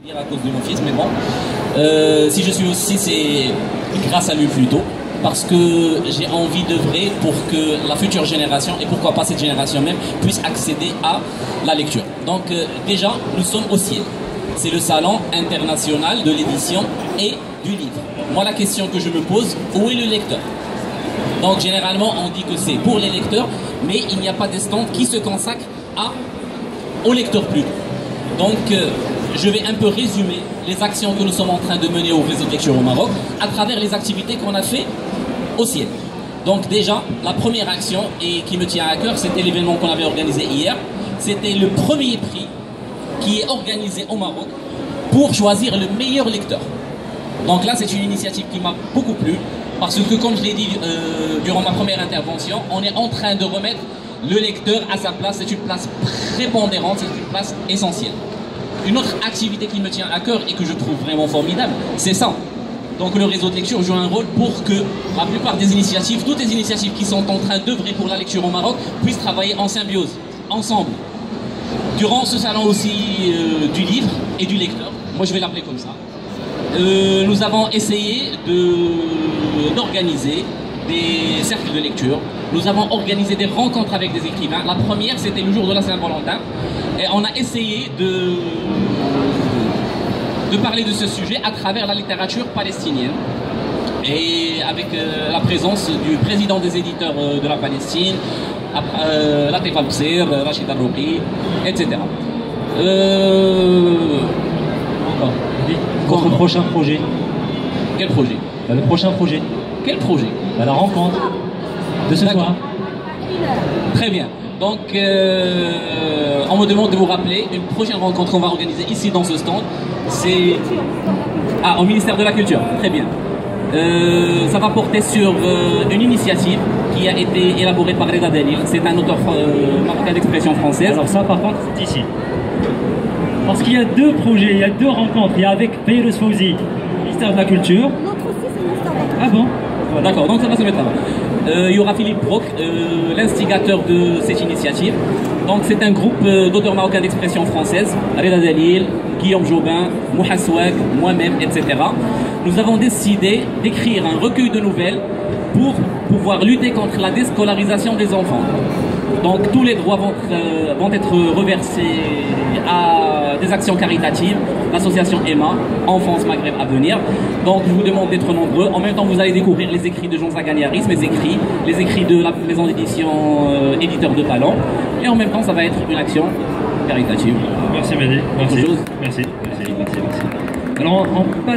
Dire à cause de mon fils, mais bon, si je suis aussi, c'est grâce à lui plutôt, parce que j'ai envie d'œuvrer pour que la future génération, et pourquoi pas cette génération même, puisse accéder à la lecture. Donc déjà, nous sommes au CIEL. C'est le salon international de l'édition et du livre. Moi, la question que je me pose, où est le lecteur? Donc généralement, on dit que c'est pour les lecteurs, mais il n'y a pas de stand qui se consacre au lecteur plutôt. Donc je vais un peu résumer les actions que nous sommes en train de mener au réseau de lecture au Maroc à travers les activités qu'on a fait au CIEL. Donc déjà, la première action et qui me tient à cœur, c'était l'événement qu'on avait organisé hier. C'était le premier prix qui est organisé au Maroc pour choisir le meilleur lecteur. Donc là, c'est une initiative qui m'a beaucoup plu parce que, comme je l'ai dit durant ma première intervention, on est en train de remettre le lecteur à sa place. C'est une place prépondérante, c'est une place essentielle. Une autre activité qui me tient à cœur et que je trouve vraiment formidable, c'est ça. Donc le réseau de lecture joue un rôle pour que la plupart des initiatives, toutes les initiatives qui sont en train d'œuvrer pour la lecture au Maroc, puissent travailler en symbiose, ensemble. Durant ce salon aussi du livre et du lecteur, moi je vais l'appeler comme ça, nous avons essayé d'organiser des cercles de lecture. Nous avons organisé des rencontres avec des écrivains. La première, c'était le jour de la Saint-Valentin. Et on a essayé de parler de ce sujet à travers la littérature palestinienne. Et avec la présence du président des éditeurs de la Palestine, Latif Al-Bsir, Rachid Al-Rouqi, etc. Votre prochain projet? Quel projet? Le prochain projet. Quel projet? La rencontre de ce soir. Très bien. Donc, on me demande de vous rappeler une prochaine rencontre qu'on va organiser ici dans ce stand. C'est au ministère de la Culture. Très bien. Ça va porter sur une initiative qui a été élaborée par Reda Dalil. C'est un auteur marocain d'expression française. Alors ça, par contre, c'est ici. Parce qu'il y a deux projets, il y a deux rencontres. Il y a avec Fayrouz Fouzi, ministère de la Culture. L'autre aussi, c'est le ministère de la Culture. Ah bon? D'accord, donc ça va se mettre là-bas. Il y aura Philippe Brock, l'instigateur de cette initiative. Donc c'est un groupe d'auteurs marocains d'expression française, Reda Dalil, Guillaume Jobin, Mouha Souag, moi-même, etc. Nous avons décidé d'écrire un recueil de nouvelles pour pouvoir lutter contre la déscolarisation des enfants. Donc tous les droits vont être reversés à des actions caritatives, l'association EMA, Enfance Maghreb à venir. Donc je vous demande d'être nombreux. En même temps, vous allez découvrir les écrits de Jean Zaganiaris, les écrits de la maison d'édition Éditeur de Talent. Et en même temps, ça va être une action caritative. Merci Médé. Merci. Merci. Merci. Alors on passe.